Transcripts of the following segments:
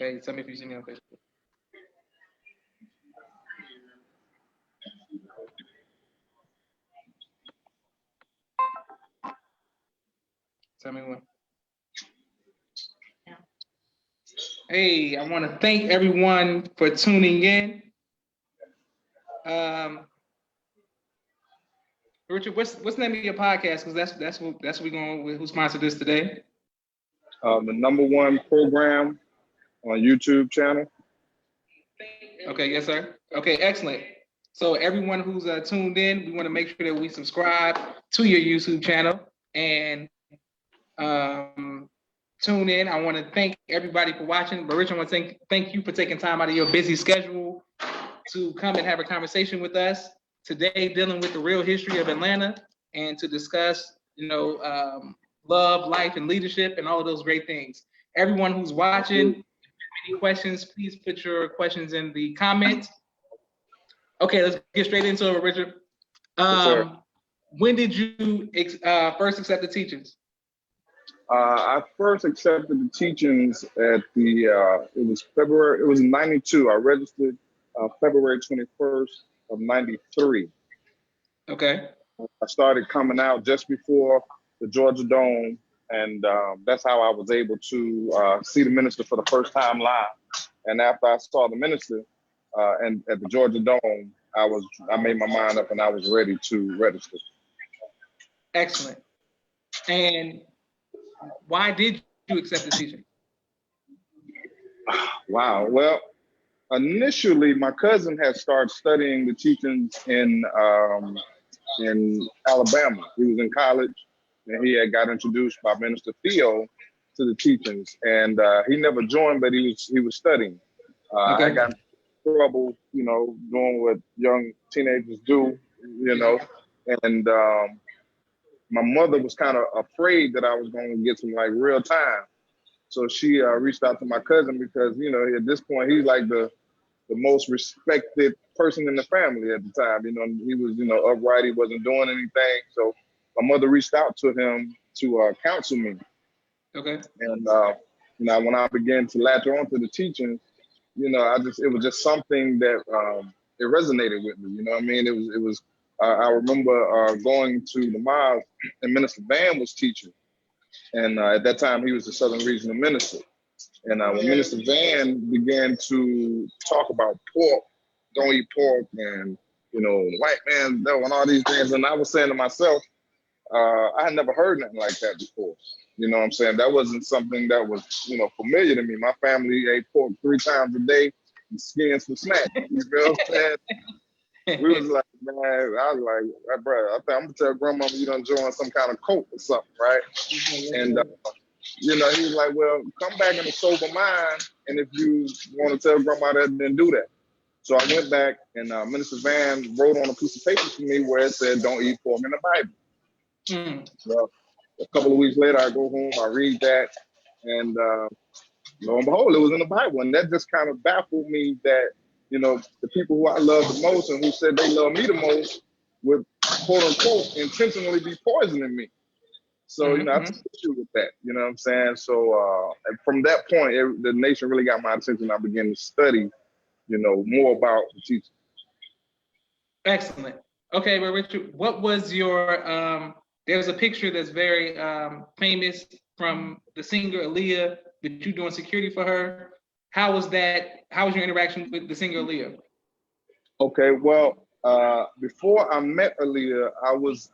Okay, tell me if you see me on Facebook. Tell me when. Hey, I want to thank everyone for tuning in. Richard, what's the name of your podcast? Because that's what we're going with. Who sponsored this today? The #1 program on YouTube channel. Okay, yes, sir. Okay, excellent. So everyone who's tuned in, we want to make sure that we subscribe to your YouTube channel and tune in. I want to thank everybody for watching. But Rich, I want to thank you for taking time out of your busy schedule to come and have a conversation with us today, dealing with the real history of Atlanta and to discuss, love, life, and leadership and all of those great things. Everyone who's watching, if you have any questions, please put your questions in the comments. Okay, let's get straight into it, Richard. Yes, when did you first accept the teachings? I first accepted the teachings at it was February, it was 92. I registered February 21st of 93. Okay. I started coming out just before the Georgia Dome, and that's how I was able to see the minister for the first time live. And after I saw the minister and at the Georgia Dome, I made my mind up and I was ready to register. Excellent. And why did you accept the teaching? Wow. Well, initially, my cousin had started studying the teachings in Alabama. He was in college, and he had got introduced by Minister Theo to the teachings, and he never joined, but he was studying. Okay. I got in trouble, doing what young teenagers do, and my mother was kind of afraid that I was going to get some like real time. So she reached out to my cousin because, at this point, he's like the most respected person in the family at the time. He was, upright. He wasn't doing anything. So my mother reached out to him to counsel me. Okay. And, when I began to latch on to the teachings, it was just something that it resonated with me. You know what I mean? It was I remember going to the mosque and Minister Van was teaching. And at that time, he was the Southern Regional Minister. And when Minister Van began to talk about pork, don't eat pork, and, white man, and all these things, and I was saying to myself, I had never heard nothing like that before. You know what I'm saying? That wasn't something that was, familiar to me. My family ate pork 3 times a day and skins for snack. You feel what I'm saying? We was like, man, I was like, bro, I think I'm gonna tell grandmama you done join some kind of cult or something, right? And he was like, well, come back in a sober mind, and if you want to tell grandma that, then do that. So I went back, and Minister Van wrote on a piece of paper for me where it said, "Don't eat pork" in the Bible. So a couple of weeks later, I go home, I read that, and lo and behold, it was in the Bible, and that just kind of baffled me that. The people who I love the most and who said they love me the most would, quote unquote, intentionally be poisoning me. So, I took issue with that, you know what I'm saying? So from that point, the nation really got my attention. I began to study, more about the teaching. Excellent. Okay, well, Richard, what was your, there's a picture that's very famous from the singer Aaliyah, that you doing security for her. How was that? How was your interaction with the singer Aaliyah? Okay, well, before I met Aaliyah, I was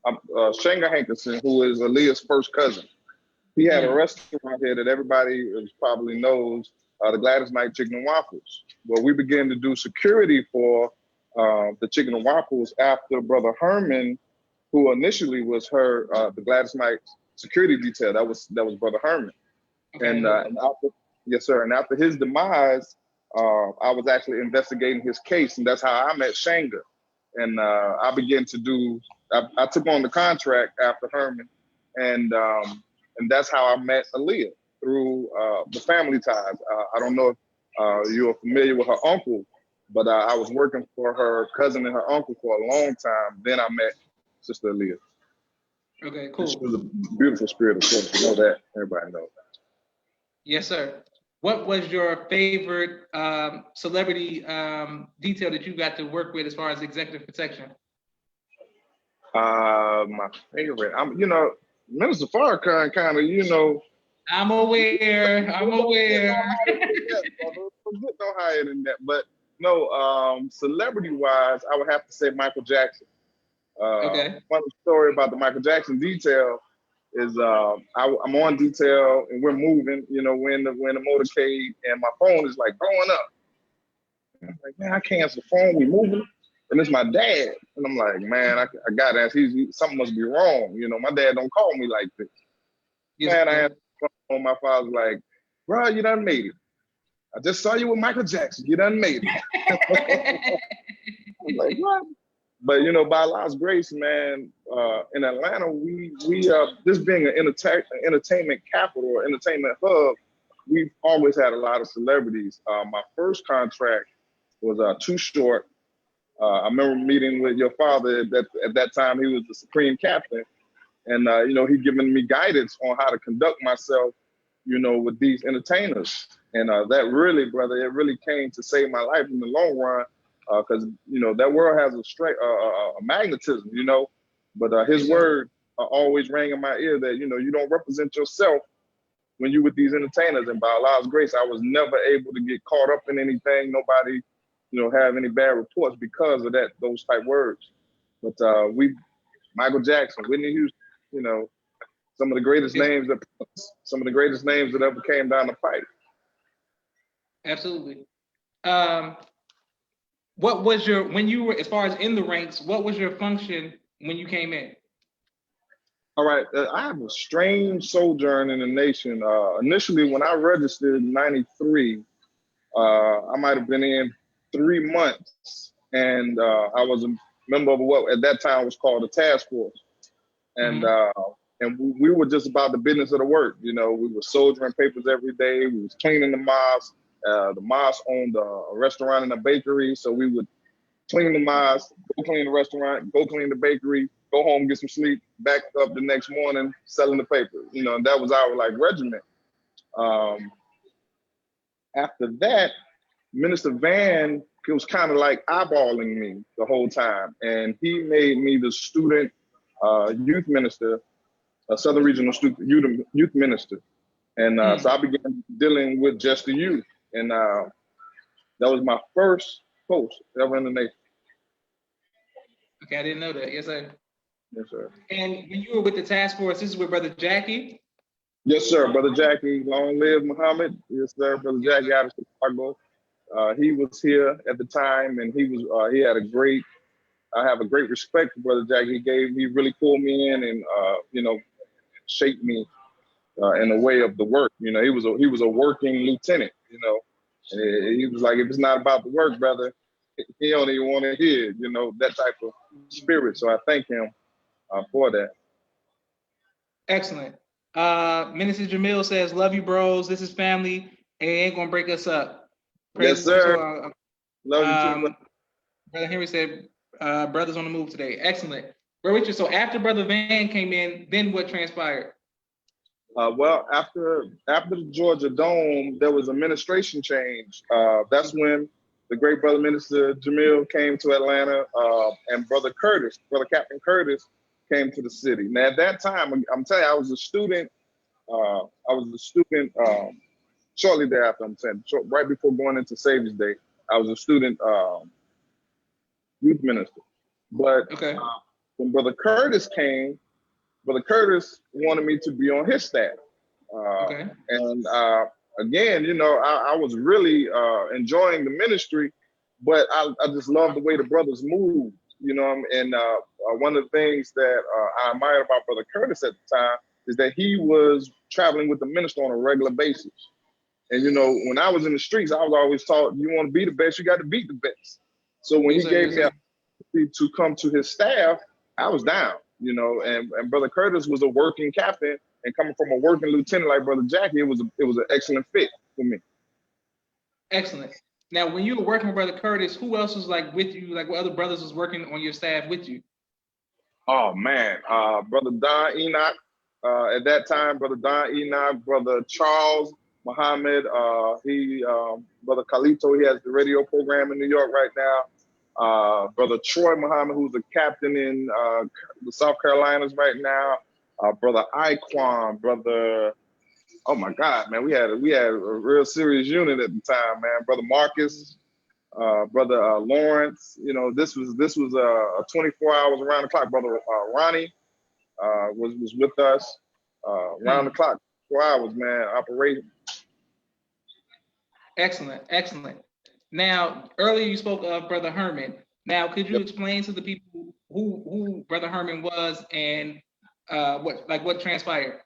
Shanga Hankerson, who is Aaliyah's first cousin. He had a restaurant here that everybody probably knows, the Gladys Knight Chicken and Waffles. Well, we began to do security for the Chicken and Waffles after Brother Herman, who initially was the Gladys Knight security detail. That was Brother Herman. Okay. And after, yes, sir. And after his demise, I was actually investigating his case, and that's how I met Shanga. And I began to I took on the contract after Herman, and that's how I met Aaliyah, through the family ties. I don't know if you're familiar with her uncle, but I was working for her cousin and her uncle for a long time. Then I met Sister Aaliyah. Okay, cool. She was a beautiful spirit, of course. You know that. Everybody knows that. Yes, sir. what was your favorite celebrity detail that you got to work with as far as executive protection? My favorite, Minister Farrakhan kind of, I'm aware. I'm aware. Get no higher than that. But no, celebrity wise, I would have to say Michael Jackson. Okay. Funny story about the Michael Jackson detail is I'm on detail and we're moving, we're in the motorcade and my phone is like blowing up. And I'm like, man, I can't answer the phone. We moving, and it's my dad. And I'm like, man, I got to ask. Something must be wrong. My dad don't call me like this. Yes, Man, I answered the phone. My father's like, bro, you done made it. I just saw you with Michael Jackson. You done made it. I'm like, what? But by God's grace, man, in Atlanta, we this being an entertainment capital or entertainment hub, we've always had a lot of celebrities. My first contract was Too Short. I remember meeting with your father at that time. He was the Supreme Captain, and he given me guidance on how to conduct myself, with these entertainers. And that really, brother, it really came to save my life in the long run. Because that world has a magnetism, but his word always rang in my ear that you don't represent yourself when you with these entertainers. And by Allah's grace, I was never able to get caught up in anything. Nobody, have any bad reports because of those type words. But Michael Jackson, Whitney Houston, some of the greatest names that ever came down the pipe. Absolutely. What was when you were, as far as in the ranks, what was your function when you came in? All right, I have a strange sojourn in the nation. Initially, when I registered in '93, I might have been in 3 months, and I was a member of what at that time was called a task force, and we were just about the business of the work. We were soldiering papers every day. We was cleaning the mosque. The mosque owned a restaurant and a bakery, so we would clean the mosque, go clean the restaurant, go clean the bakery, go home, get some sleep, back up the next morning, selling the paper. And that was our regiment. After that, Minister Van, he was kind of like eyeballing me the whole time, and he made me the student youth minister, a Southern Regional youth minister. And so I began dealing with just the youth. And that was my first post ever in the nation. Okay, I didn't know that. Yes, sir. Yes, sir. And when you were with the task force, this is with Brother Jackie? Yes, sir. Brother Jackie, long live Muhammad. Yes, sir. Brother Jackie out of Chicago. He was here at the time, and he had I have a great respect for Brother Jackie. He really pulled me in and, shaped me in the way of the work. He was a working lieutenant, and he was like, if it's not about the work, brother, he don't even want to hear, that type of spirit. So I thank him for that. Excellent. Minister Jamil says, love you, bros. This is family. And ain't going to break us up. Yes, sir. Love you too. Brother Henry said, brothers on the move today. Excellent. Brother Richard, so after Brother Van came in, then what transpired? Well, after the Georgia Dome, there was administration change. That's when the great brother Minister Jamil came to Atlanta, and Brother Captain Curtis came to the city. Now, at that time, I'm telling you, I was a student. Shortly thereafter, right before going into Savior's Day, I was a student youth minister. But when Brother Curtis came, Brother Curtis wanted me to be on his staff. And again, I was really enjoying the ministry, but I just loved the way the brothers moved, and one of the things that I admired about Brother Curtis at the time is that he was traveling with the minister on a regular basis. And, when I was in the streets, I was always taught, you want to be the best, you got to beat the best. So when he gave me an opportunity to come to his staff, I was down, and Brother Curtis was a working captain, and coming from a working lieutenant like Brother Jackie, it was an excellent fit for me. Excellent. Now, when you were working with Brother Curtis, who else was with you? What other brothers was working on your staff with you? Oh man, Brother Don Enoch. At that time, Brother Don Enoch, Brother Charles Muhammad. Brother Khalito, he has the radio program in New York right now. Brother Troy Muhammad, who's a captain in the South Carolinas right now. Brother Iquan, brother. Oh my God, man, we had a real serious unit at the time, man. Brother Marcus, brother Lawrence. You know, this was a 24 hours around the clock. Brother Ronnie was with us around the clock, 4 hours, man. Operating. Excellent, excellent. Now, earlier you spoke of Brother Herman. Now, could you explain to the people who Brother Herman was and what transpired?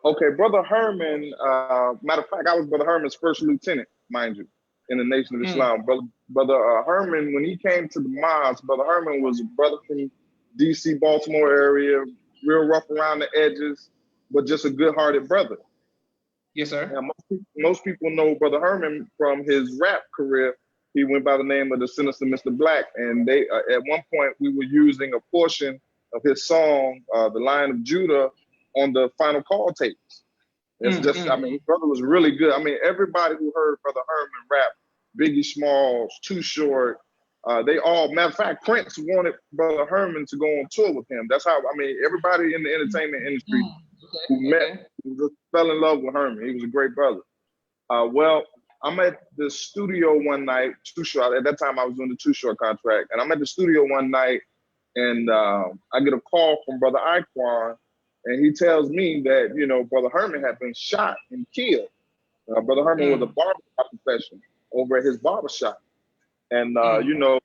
Okay, Brother Herman, matter of fact, I was Brother Herman's first lieutenant, mind you, in the Nation of Islam. Brother Herman, when he came to the mosque, Brother Herman was a brother from DC, Baltimore area, real rough around the edges, but just a good-hearted brother. Yes, sir. Now, most people know Brother Herman from his rap career. He went by the name of the Sinister Mr. Black, and they at one point we were using a portion of his song, "The Lion of Judah," on the Final Call tapes. It's I mean, his brother was really good. I mean, everybody who heard Brother Herman rap, Biggie Smalls, Too Short, they all, matter of fact, Prince wanted Brother Herman to go on tour with him. That's how, I mean, everybody in the entertainment industry who met, just fell in love with Herman. He was a great brother. Well, I'm at the studio one night, Too Short. At that time, I was doing the Too Short contract. And I'm at the studio one night, and I get a call from Brother Iquan, and he tells me that, you know, Brother Herman had been shot and killed. Brother Herman was a barber by profession over at his barbershop. And, you know,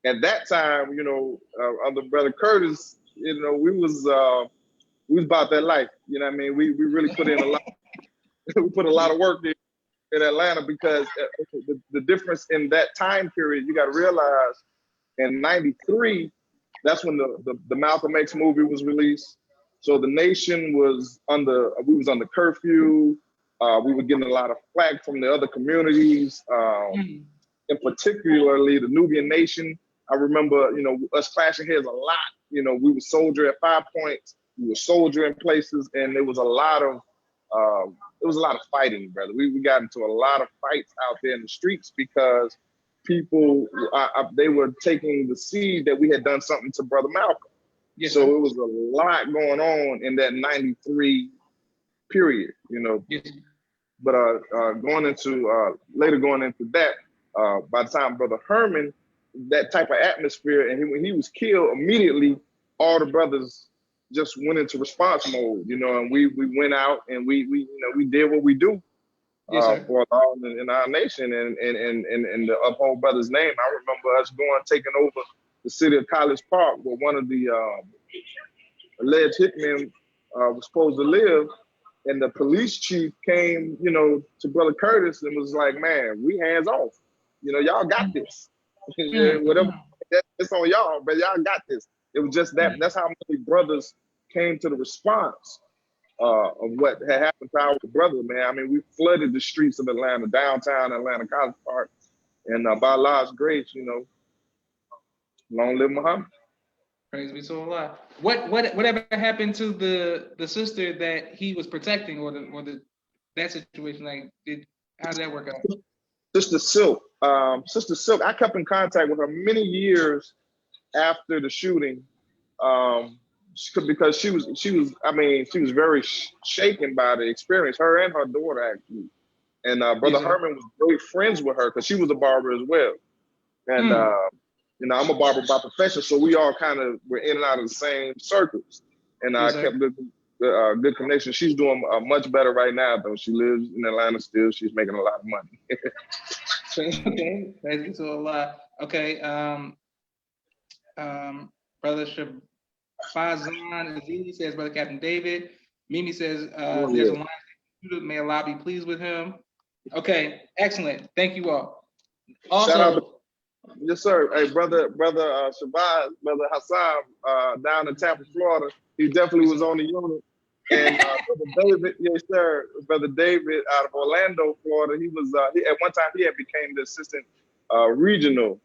at that time, you know, under Brother Curtis, you know, we was about that life. You know what I mean? We really put in a lot. We put a lot of work in Atlanta, because the difference in that time period, you got to realize in '93, that's when the Malcolm X movie was released. So the nation was under curfew. We were getting a lot of flack from the other communities, and particularly the Nubian Nation. I remember, you know, us clashing heads a lot. You know, we would soldier at 5 points. We would soldier in places, and there was a lot of fighting, brother. We got into a lot of fights out there in the streets because people they were taking the seed that we had done something to Brother Malcolm. Yes, so it was a lot going on in that '93 period, you know. Yes. But going into that, by the time Brother Herman, that type of atmosphere, and when he was killed, immediately all the brothers just went into response mode, you know, and we went out and we did what we do for in our nation and the uphold brother's name. I remember us taking over the city of College Park, where one of the alleged hitmen was supposed to live, and the police chief came, you know, to Brother Curtis and was like, "Man, we hands off. You know, y'all got this. Whatever, it's on y'all, but y'all got this." It was just that. That's how many brothers came to the response of what had happened to our brother, man. I mean, we flooded the streets of Atlanta, downtown Atlanta, College Park, and by Allah's grace, you know, long live Muhammad. Praise be to Allah. Whatever happened to the sister that he was protecting, or that situation? Like, how did that work out? Sister Silk. Sister Silk. I kept in contact with her many years after the shooting, because she was. I mean, she was very shaken by the experience. Her and her daughter, actually, and Brother Herman was great friends with her because she was a barber as well, and. You know, I'm a barber by profession, so we all kind of were in and out of the same circles, and I kept good connection. She's doing much better right now, though. She lives in Atlanta still. She's making a lot of money. Okay, thank you so a lot. Okay, Brother Shafazan Aziz says, Brother Captain David. Mimi says, there's a line. May Allah be pleased with him. Okay, excellent. Thank you all. Also, shout out. Yes, sir. Hey, brother Shabazz, Brother Hassan, down in Tampa, Florida, he definitely was on the unit. And Brother David, yes, sir. Brother David out of Orlando, Florida, he was at one time he had became the assistant regional.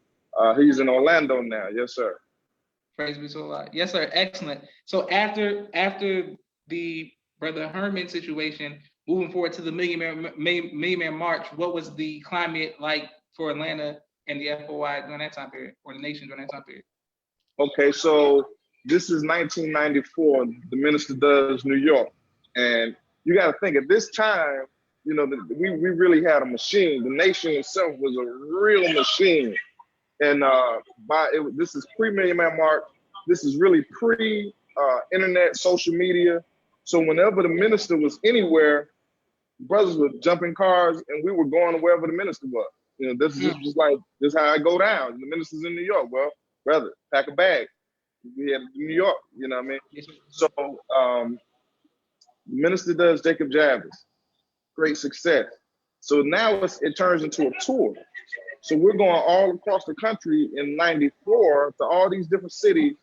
He's in Orlando now. Yes, sir. Praise be to Allah. Yes, sir. Excellent. So after the Brother Herman situation, moving forward to the Million Man March, what was the climate like for Atlanta and the FOI during that time period, or the nation during that time period? Okay, so this is 1994. The minister does New York, and you got to think at this time, you know, we really had a machine. The nation itself was a real machine, and this is pre-Million Man March. This is really pre-internet, social media. So whenever the minister was anywhere, brothers would jump in cars and we were going to wherever the minister was. You know, this is like, this is how I go down. The minister's in New York. Well, brother, pack a bag. We had New York, you know what I mean? So the minister does Jacob Javits, great success. So now it turns into a tour. So we're going all across the country in 94 to all these different cities,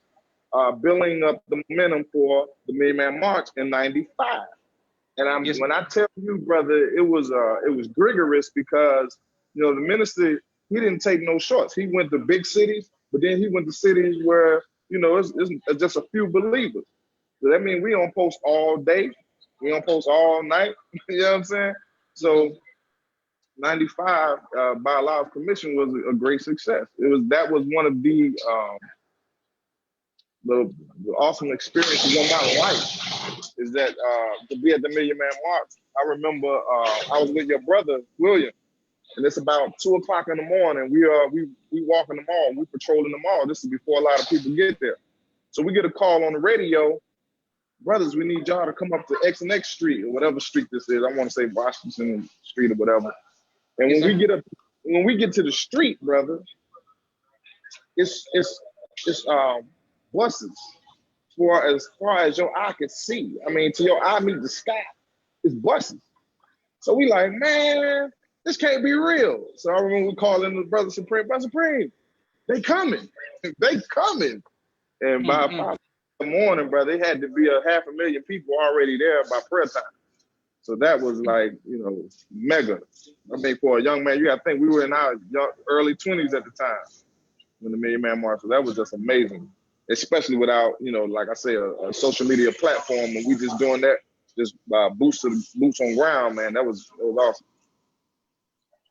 building up the momentum for the Million Man March in 95. And when I tell you, brother, it was rigorous because, you know, the minister, he didn't take no shorts. He went to big cities, but then he went to cities where, you know, it's just a few believers. So that means we don't post all day. We don't post all night. You know what I'm saying? So 95 by Law of Commission was a great success. That was one of the awesome experiences of my life, is that to be at the Million Man March. I remember I was with your brother William, and it's about 2 o'clock in the morning. We walking the mall, we patrolling the mall. This is before a lot of people get there. So we get a call on the radio, brothers, we need y'all to come up to X and X Street or whatever street this is. I want to say Washington Street or whatever. And when we get to the street, brother, it's buses as far as your eye can see. I mean, to your eye meet the sky, it's buses. So we like, man, this can't be real. So I remember we calling the Brother Supreme, they coming. They coming. And by 5 in the morning, brother, it had to be 500,000 people already there by prayer time. So that was like, you know, mega. I mean, for a young man, you got to think we were in our early 20s at the time when the Million Man March. So that was just amazing, especially without, you know, like I say, a social media platform, and we just doing that, just boots on ground, man. That was awesome.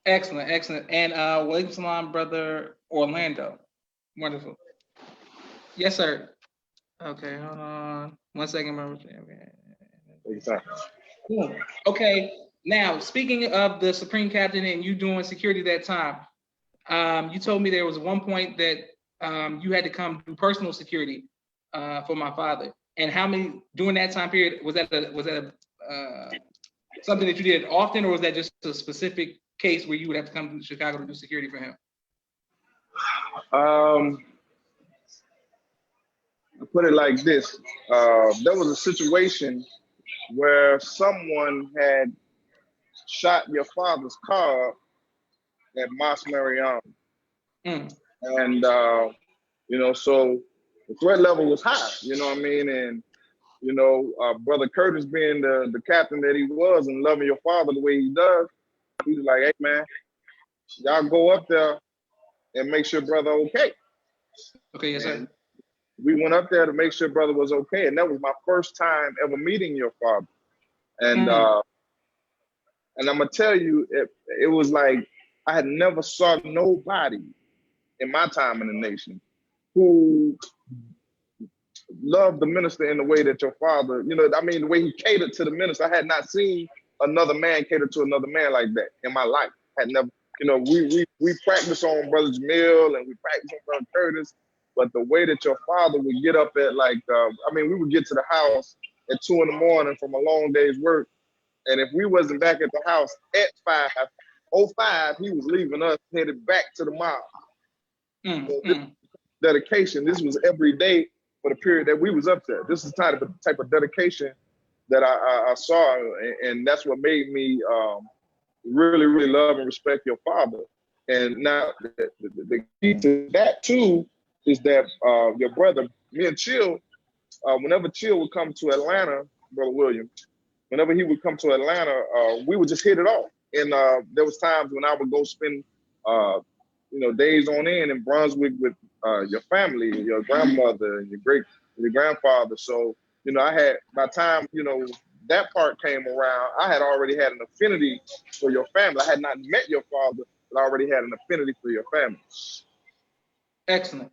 Excellent, excellent. And Walaikum Salam, brother Orlando. Wonderful. Yes, sir. Okay, hold on. 1 second, brother. Cool. Okay. Now, speaking of the Supreme Captain and you doing security that time, you told me there was one point that you had to come do personal security for my father. And how many during that time period was that something that you did often, or was that just a specific case where you would have to come to Chicago to do security for him? I put it like this: there was a situation where someone had shot your father's car at Mos Mariam. And, you know, so the threat level was high, you know what I mean? And, you know, Brother Curtis being the captain that he was and loving your father the way he does, he was like, hey, man, y'all go up there and make sure brother okay. Okay, yes, sir. We went up there to make sure brother was okay. And that was my first time ever meeting your father. And I'm gonna tell you, it was like I had never saw nobody in my time in the nation who loved the minister in the way that your father, you know, I mean, the way he catered to the minister. I had not seen another man cater to another man like that in my life. Had never, you know, we practice on Brother Jamil and we practice on Brother Curtis, but the way that your father would get up at like, I mean, we would get to the house at 2 in the morning from a long day's work. And if we wasn't back at the house at 5:05, he was leaving us, headed back to the mosque. So this dedication, this was every day for the period that we was up there. This is the type of dedication that I saw, and that's what made me really, really love and respect your father. And now the key to that too is that your brother, me and Chill, whenever Chill would come to Atlanta, Brother William, whenever he would come to Atlanta, we would just hit it off. And there was times when I would go spend, you know, days on end in Brunswick with your family, your grandmother, and your grandfather. So, you know, I had, by the time, you know, that part came around, I had already had an affinity for your family. I had not met your father, but I already had an affinity for your family. Excellent.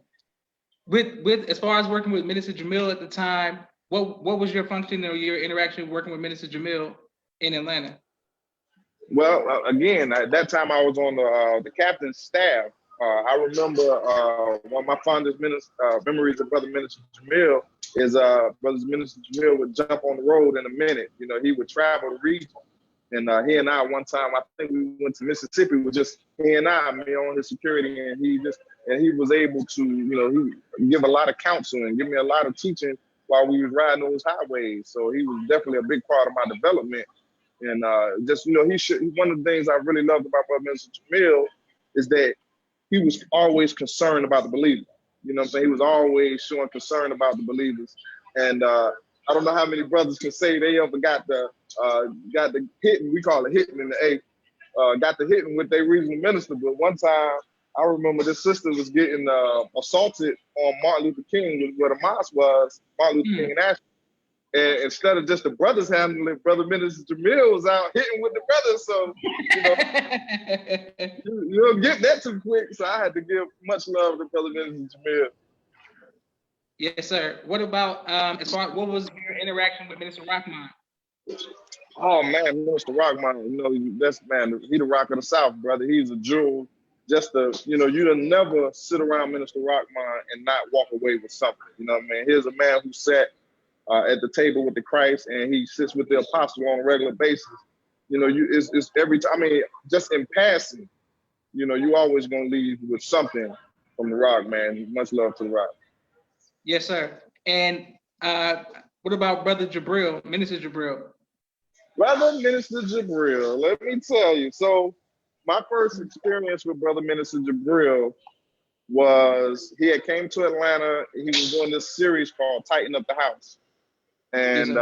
With as far as working with Minister Jamil at the time, what was your function or your interaction working with Minister Jamil in Atlanta? Well, again, at that time I was on the captain's staff. I remember one of my fondest memories of Brother Minister Jamil is Brother Minister Jamil would jump on the road in a minute. You know, he would travel the region. And he and I, one time, I think we went to Mississippi with just he and I, me on his security, and he was able to, he give a lot of counsel and give me a lot of teaching while we was riding those highways. So he was definitely a big part of my development. And one of the things I really loved about Brother Minister Jamil is that he was always concerned about the believers. You know what I'm saying? He was always showing concern about the believers. And I don't know how many brothers can say they ever got the hitting, we call it hitting in the A, got the hitting with their regional minister. But one time, I remember this sister was getting assaulted on Martin Luther King, where the mosque was, Martin Luther King in Asheville. And instead of just the brothers handling it, Brother Minister Jamil was out hitting with the brothers. So, you don't get that too quick. So I had to give much love to Brother Minister Jamil. Yes, sir. What about what was your interaction with Minister Rockman? Oh man, Minister Rockman, he the rock of the South, brother. He's a jewel. You'd never sit around Minister Rockman and not walk away with something. You know what I mean? Here's a man who sat at the table with the Christ, and he sits with the apostle on a regular basis. It's every time. I mean, just in passing, you always gonna leave with something from the Rock, man. Much love to the Rock. Yes, sir. And what about Brother Jabril, Minister Jabril? Brother Minister Jabril, let me tell you. So my first experience with Brother Minister Jabril was he had came to Atlanta. He was doing this series called Tighten Up the House, and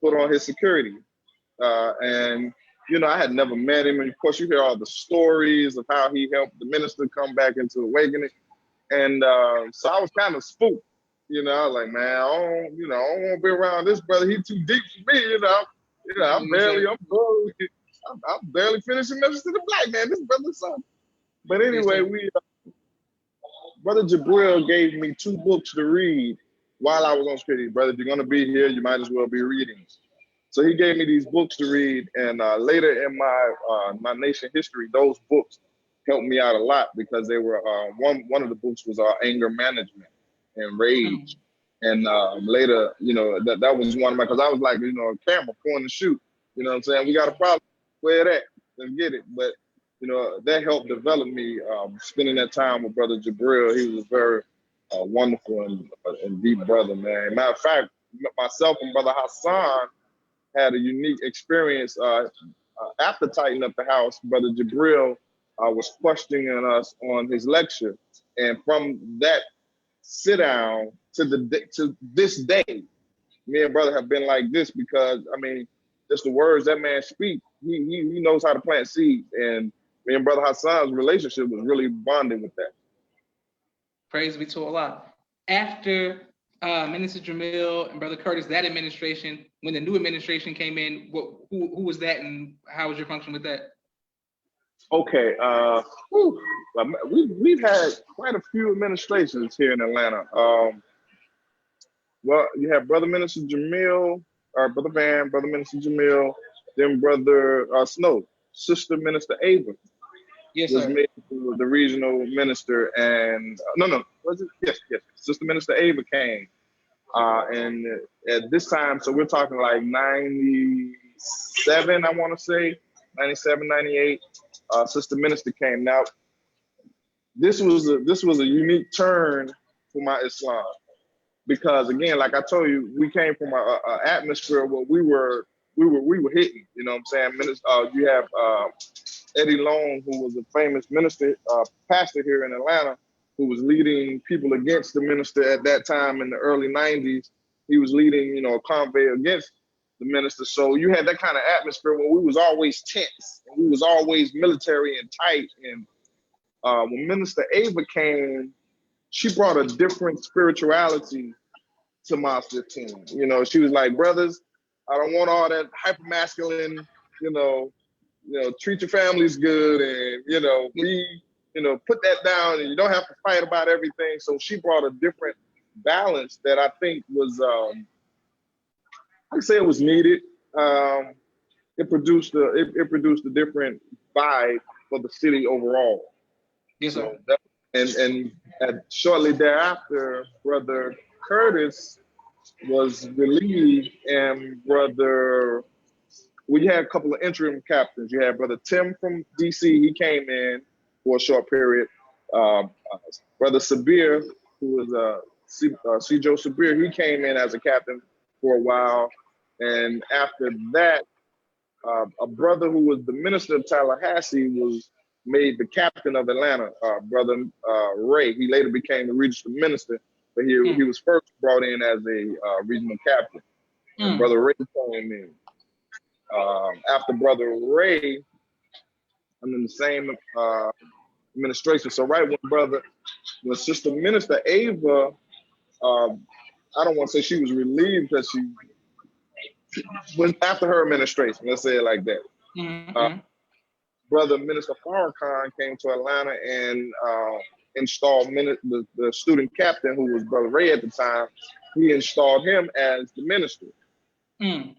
put on his security. I had never met him. And of course, you hear all the stories of how he helped the minister come back into awakening. And so I was kind of spooked. I was like, man, I don't want to be around this brother. He's too deep for me. I'm barely finishing Minister to the Black Man. This brother's son. But anyway, Brother Jabril gave me 2 books to read while I was on security. Brother, if you're going to be here, you might as well be reading. So he gave me these books to read, and later in my nation history, those books helped me out a lot because they were one of the books was anger management and rage, and later that was one of my, because I was like a camera point and shoot. You know what I'm saying? We got a problem. Where that? Let's get it. But that helped develop me. Spending that time with Brother Jabril, he was a very wonderful and deep brother, man. Matter of fact, myself and Brother Hassan had a unique experience after Tighten Up the House. Brother Jabril was questioning us on his lecture, and from that sit down to this day, me and brother have been like this because just the words that man speak, he knows how to plant seeds, and me and Brother Hassan's relationship was really bonding with that. Praise be to Allah. After Minister Jamil and Brother Curtis, that administration, when the new administration came in, who was that, and how was your function with that? Okay, we've had quite a few administrations here in Atlanta. Well, you have Brother Minister Jamil, or Brother Van, Brother Minister Jamil, then Brother Snow, Sister Minister Ava. Yes, was sir. made the regional minister, and was it? Yes. Sister Minister Ava came, and at this time, so we're talking like 97, I want to say, 97, 98. Sister Minister came. Now, this was a unique turn for my Islam, because again, like I told you, we came from an atmosphere where we were hitting. You know what I'm saying? You have Eddie Long, who was a famous minister, pastor here in Atlanta, who was leading people against the minister at that time in the early 90s. He was leading, a convoy against the minister. So you had that kind of atmosphere where we was always tense, and we was always military and tight. And when Minister Ava came, she brought a different spirituality to Mosque 15. She was like, brothers, I don't want all that hyper masculine, treat your families good and, put that down and you don't have to fight about everything. So she brought a different balance that I think was, I'd say it was needed. It produced a different vibe for the city overall. Yes, sir. So and shortly thereafter, Brother Curtis was relieved, and we had a couple of interim captains. You had Brother Tim from DC, he came in for a short period. Brother Sabir, who was C. Joe Sabir, he came in as a captain for a while. And after that, a brother who was the minister of Tallahassee was made the captain of Atlanta, Brother Ray. He later became the regional minister, but he was first brought in as a regional captain. And Brother Ray came in. After Brother Ray, I'm in the same administration. So right when Sister Minister Ava, I don't want to say she was relieved because she went after her administration. Let's say it like that. Brother Minister Farrakhan came to Atlanta and installed the student captain, who was Brother Ray at the time. He installed him as the minister. And,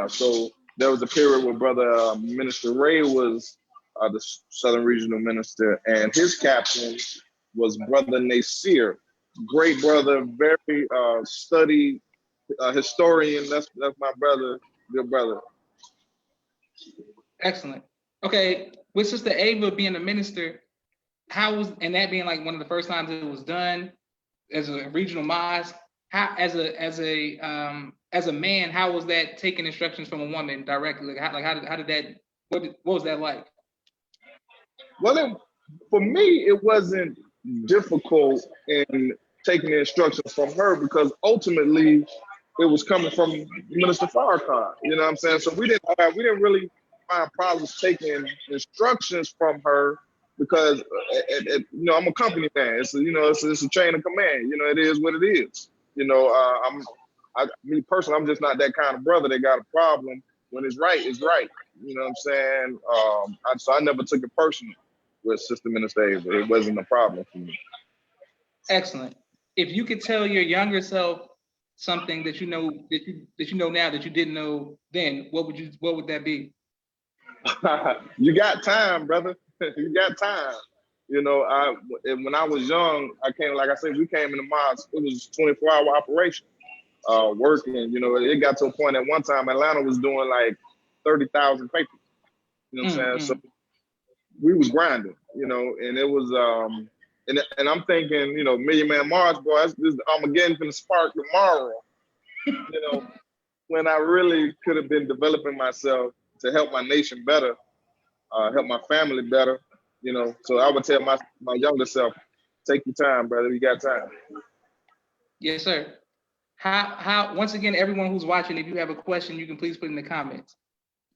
so there was a period where Brother Minister Ray was the Southern Regional Minister, and his captain was Brother Nasir. Great brother, very studied historian. That's my brother, good brother. Excellent. Okay, with Sister Ava being a minister, and that being like one of the first times it was done as a regional mosque, as a man, how was that taking instructions from a woman directly? What was that like? Well, for me, it wasn't difficult in taking the instructions from her, because ultimately it was coming from Minister Farrakhan. You know what I'm saying? So we didn't really find problems taking instructions from her, because I'm a company man. It's a chain of command. It is what it is. Me personally, I'm just not that kind of brother that got a problem. When it's right, it's right. You know what I'm saying? So I never took it personal with Sister Minister Ava. It wasn't a problem for me. Excellent. If you could tell your younger self something that you know now that you didn't know then, what would that be? You got time, brother. You got time. When I was young, we came in the mosque. It was a 24-hour operation, working. It got to a point at one time Atlanta was doing like 30,000 papers. You know what I'm saying? So we was grinding, and it was, and I'm thinking, Million Man March, boy, I'm getting from the spark tomorrow, when I really could have been developing myself to help my nation better, help my family better, so I would tell my younger self, take your time, brother, you got time. Yes, sir. How once again, everyone who's watching, if you have a question, you can please put in the comments.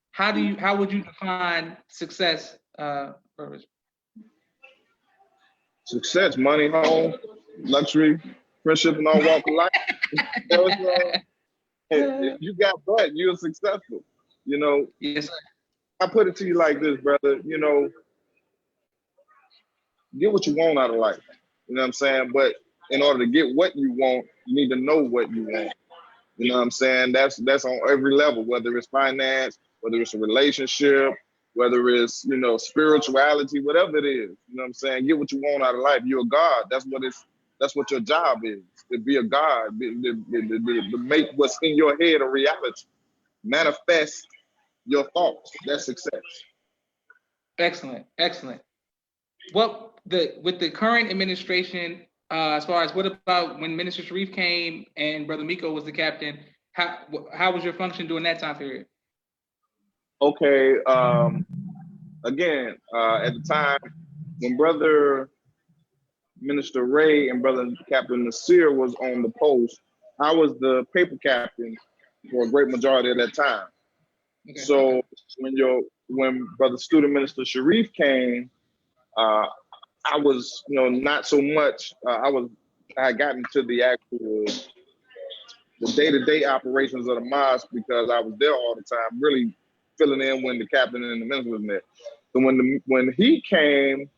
How would you define success, Success, money, home, luxury, friendship, and all walk of life. If you got that, you're successful. Yes, sir. I put it to you like this, brother. Get what you want out of life. You know what I'm saying? But in order to get what you want, you need to know what you want. You know what I'm saying? That's on every level, whether it's finance, whether it's a relationship, whether it's, spirituality, whatever it is. You know what I'm saying? Get what you want out of life. You're a God. That's what your job is, to be a God, to make what's in your head a reality. Manifest your thoughts. That's success. Excellent. With the current administration, as far as what about when Minister Sharif came and Brother Miko was the captain, how was your function during that time period? Okay. Again, at the time when Brother Minister Ray and Brother Captain Nasir was on the post, I was the paper captain for a great majority of that time. Okay. So when Brother Student Minister Sharif came, I was, not so much. I had gotten to the actual the day-to-day operations of the mosque because I was there all the time, really filling in when the captain and the minister was there. So when he came,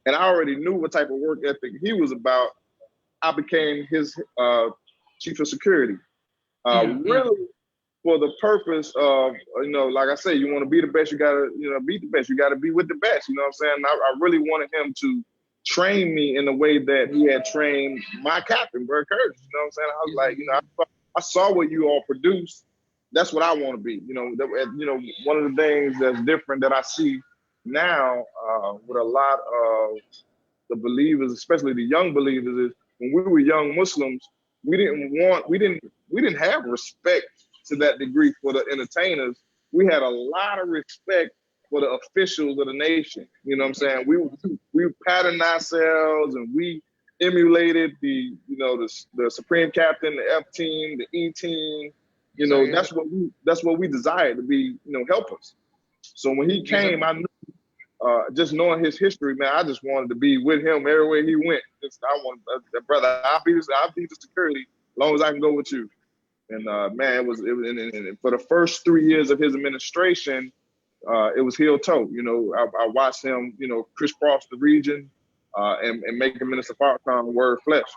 and I already knew what type of work ethic he was about, I became his chief of security. Really for the purpose of, like I say, you want to be the best, you gotta, beat the best. You gotta be with the best. You know what I'm saying? I really wanted him to train me in the way that he had trained my captain, Bert Curtis. You know what I'm saying? I was like, I saw what you all produced. That's what I want to be. One of the things that's different that I see now with a lot of the believers, especially the young believers, is when we were young Muslims, we didn't have respect to that degree for the entertainers. We had a lot of respect for the officials of the nation. You know what I'm saying? We patterned ourselves and we emulated the Supreme Captain, the F team, the E team. That's what we desired to be, helpers. So when he came, I knew, just knowing his history, man, I just wanted to be with him everywhere he went. Brother, I'll be the security as long as I can go with you. And man, it was and for the first 3 years of his administration, it was heel toe. I watched him, crisscross the region and make Minister Farrakhan word flesh.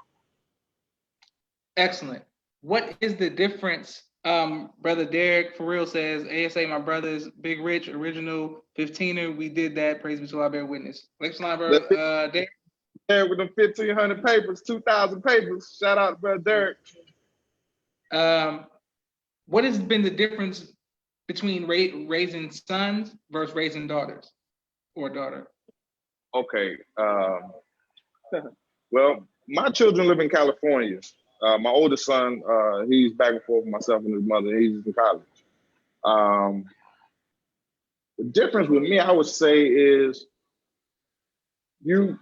Excellent. What is the difference? Brother Derek for real says, ASA, my brothers, Big Rich, original 15er. We did that. Praise be to our bear witness. Next line, bro. Derek. Yeah, with them 1,500 papers, 2,000 papers. Shout out to Brother Derek. What has been the difference between raising sons versus raising daughters or a daughter? Okay. Well, my children live in California. My oldest son, he's back and forth with myself and his mother. He's in college. The difference with me, I would say, is you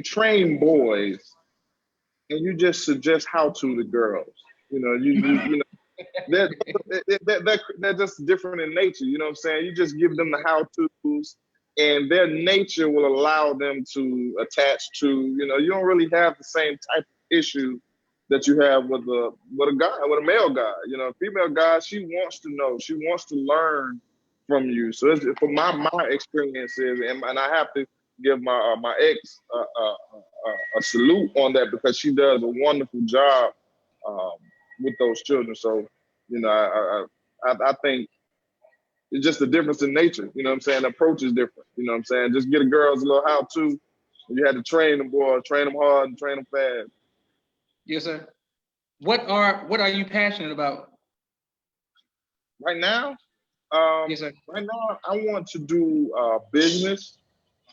train boys and you just suggest how to the girls. They're just different in nature. You know what I'm saying? You just give them the how-tos, and their nature will allow them to attach to. You don't really have the same type of issue that you have with a male guy. A female guy, she wants to know, she wants to learn from you. So from my experiences, and I have to give my ex a salute on that because she does a wonderful job with those children. So, I think it's just a difference in nature. You know what I'm saying? The approach is different. You know what I'm saying? Just get a girl's a little how-to. You had to train them, boy, train them hard and train them fast. Yes, sir. What are you passionate about? Right now? Yes, sir. Right now, I want to do business.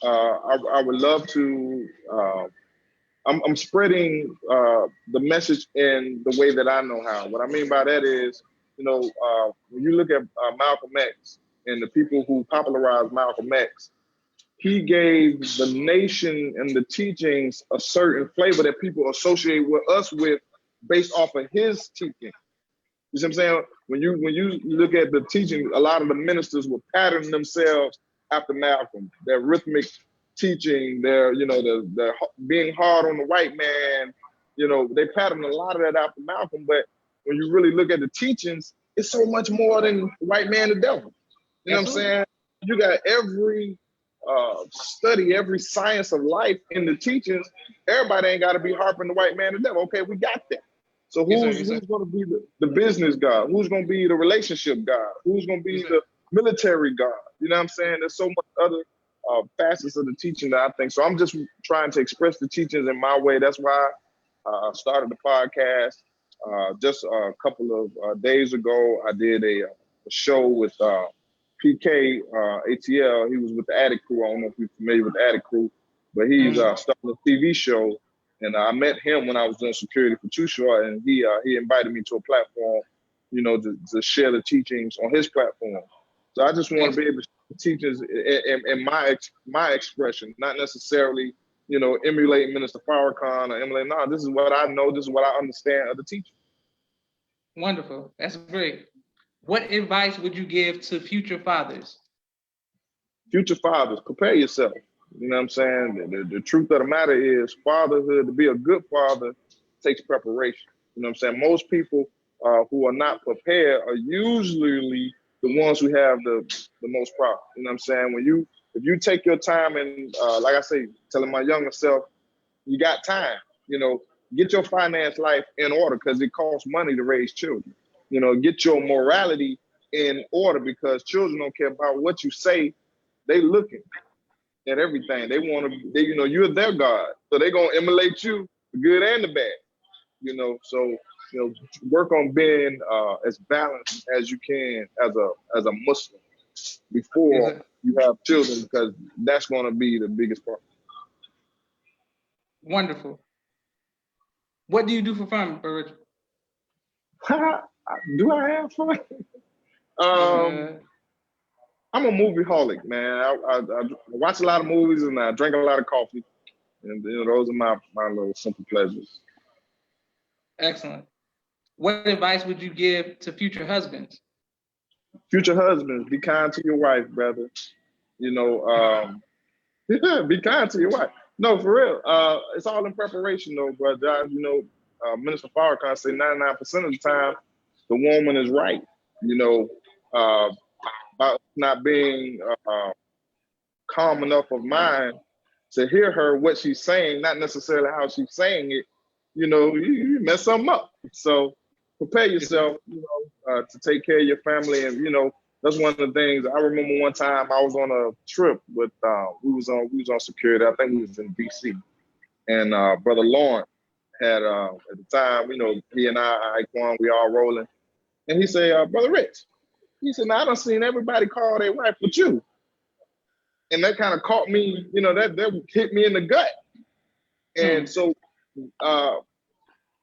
I would love to. I'm spreading the message in the way that I know how. What I mean by that is, when you look at Malcolm X and the people who popularized Malcolm X, he gave the nation and the teachings a certain flavor that people associate with us with based off of his teaching. You see what I'm saying? When you look at the teaching, a lot of the ministers will pattern themselves after Malcolm. Their rhythmic teaching, their being hard on the white man, they pattern a lot of that after Malcolm. But when you really look at the teachings, it's so much more than white man, the devil. You know what I'm saying? You got every study, every science of life in the teachings. Everybody ain't got to be harping the white man, the devil. Okay, we got that. So who's going to be the business God? Who's going to be the relationship God? Who's going to be the military God? You know what I'm saying? There's so much other facets of the teaching that I think. So I'm just trying to express the teachings in my way. That's why I started the podcast. Just a couple of days ago, I did a show with PK ATL. He was with the Attic Crew. I don't know if you're familiar with the Attic Crew, but he's starting a TV show. And I met him when I was doing security for Too Short, and he invited me to a platform, to share the teachings on his platform. So I just want to be able to share the teachings in my expression, not necessarily, emulating Minister Farrakhan or emulating. No, this is what I know. This is what I understand of the teaching. Wonderful. That's great. What advice would you give to future fathers? Future fathers, prepare yourself. You know what I'm saying? The truth of the matter is fatherhood, to be a good father, takes preparation. You know what I'm saying? Most people who are not prepared are usually the ones who have the most problem. You know what I'm saying? If you take your time and like I say, telling my younger self, you got time, you know, get your finance life in order because it costs money to raise children. You know, get your morality in order because children don't care about what you say. They looking at everything. They want to, you know, you're their God. So they're going to emulate you, the good and the bad, you know. So, you know, work on being as balanced as you can as a Muslim before you have children, because that's going to be the biggest part. Wonderful. What do you do for fun, Bro Richard? Do I have fun? I'm a movie holic, man. I watch a lot of movies and I drink a lot of coffee, and you know, those are my little simple pleasures. Excellent. What advice would you give to future husbands? Future husbands, be kind to your wife, brother. You know, be kind to your wife. No, for real. It's all in preparation, though, brother. You know, Minister Farrakhan said 99% of the time the woman is right. You know, about not being calm enough of mind to hear her what she's saying, not necessarily how she's saying it. You know, you mess something up. So prepare yourself, you know, to take care of your family. And you know, that's one of the things. I remember one time I was on a trip with we was on security. I think we was in DC, and Brother Lawrence had at the time, you know, he and Iquan, we all rolling, and he said, Brother Rich, he said, now I done seen everybody call their wife but you. And that kind of caught me, you know, that hit me in the gut. And so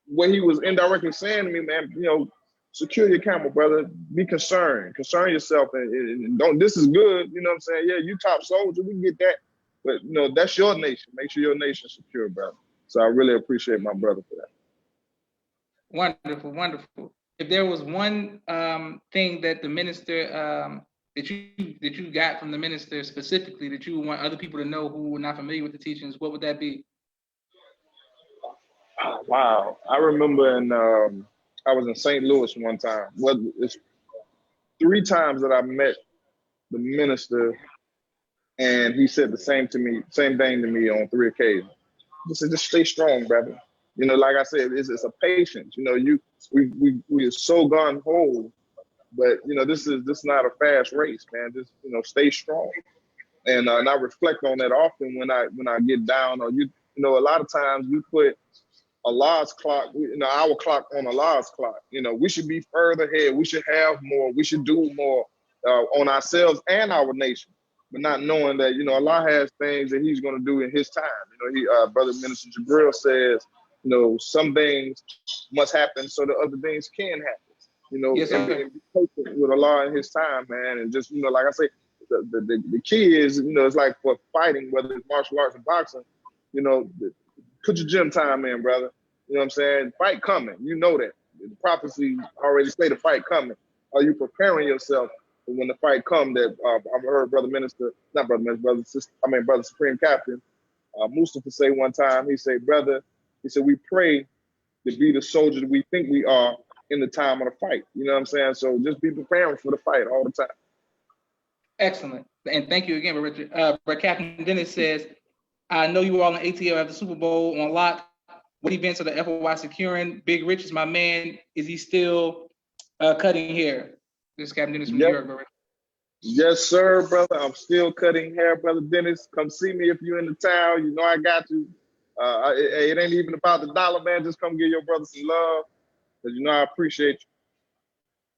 what he was indirectly saying to me, man, you know, secure your camera, brother. Be concerned. Concern yourself and don't, this is good, you know what I'm saying? Yeah, you top soldier, we can get that. But, you know, that's your nation. Make sure your nation's secure, brother. So I really appreciate my brother for that. Wonderful, wonderful. If there was one thing that the minister, that you got from the minister specifically that you want other people to know who were not familiar with the teachings, what would that be? Wow. I remember I was in St. Louis one time. Well, it's 3 times that I met the minister, and he said the same thing to me on 3 occasions. He said, just stay strong, brother. You know, like I said, it's a patience. You know, we are so gun ho, but you know, this is not a fast race, man. Just, you know, stay strong. And I reflect on that often when I get down, or you know, a lot of times we put Allah's clock, you know, our clock on Allah's clock. You know, we should be further ahead. We should have more. We should do more on ourselves and our nation. But not knowing that, you know, Allah has things that He's going to do in His time. You know, Brother Minister Jabril says, you know, some things must happen so that other things can happen. You know, yes, and be patient with Allah in His time, man. And just, you know, like I say, the key is, you know, it's like for fighting, whether it's martial arts or boxing, you know, put your gym time in, brother. You know what I'm saying? Fight coming. You know that. The prophecy already say the fight coming. Are you preparing yourself for when the fight come? That I heard Brother Supreme Captain Mustafa say one time. He said, brother, he said, we pray to be the soldiers we think we are in the time of the fight. You know what I'm saying? So just be preparing for the fight all the time. Excellent. And thank you again, Richard. Captain Dennis says, I know you were all in ATL at the Super Bowl on lock. What events are the FOI securing? Big Rich is my man. Is he still cutting hair? This is Captain Dennis from New York, Richard. Yes, sir, brother. I'm still cutting hair, Brother Dennis. Come see me if you're in the town. You know I got you. It ain't even about the dollar, man. Just come give your brother some love, because you know I appreciate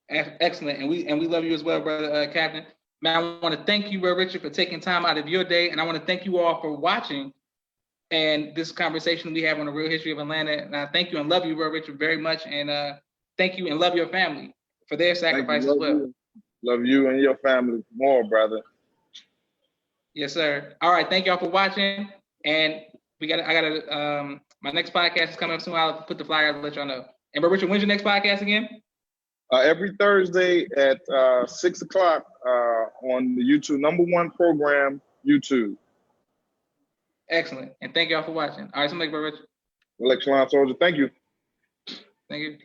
you. Excellent, and we love you as well, brother Captain. Man, I want to thank you, Brother Richard, for taking time out of your day, and I want to thank you all for watching and this conversation we have on the real history of Atlanta. And I thank you and love you, Brother Richard, very much, and thank you and love your family for their sacrifice as well. You. Love you and your family more, brother. Yes, sir. All right, thank y'all for watching, and my next podcast is coming up soon. I'll put the flyer to let y'all know. And Brother Richard, when's your next podcast again? Every Thursday at 6 o'clock on the YouTube #1 program, YouTube. Excellent. And thank y'all for watching. All right, somebody, Brother Richard. Election Line Soldier, thank you. Thank you.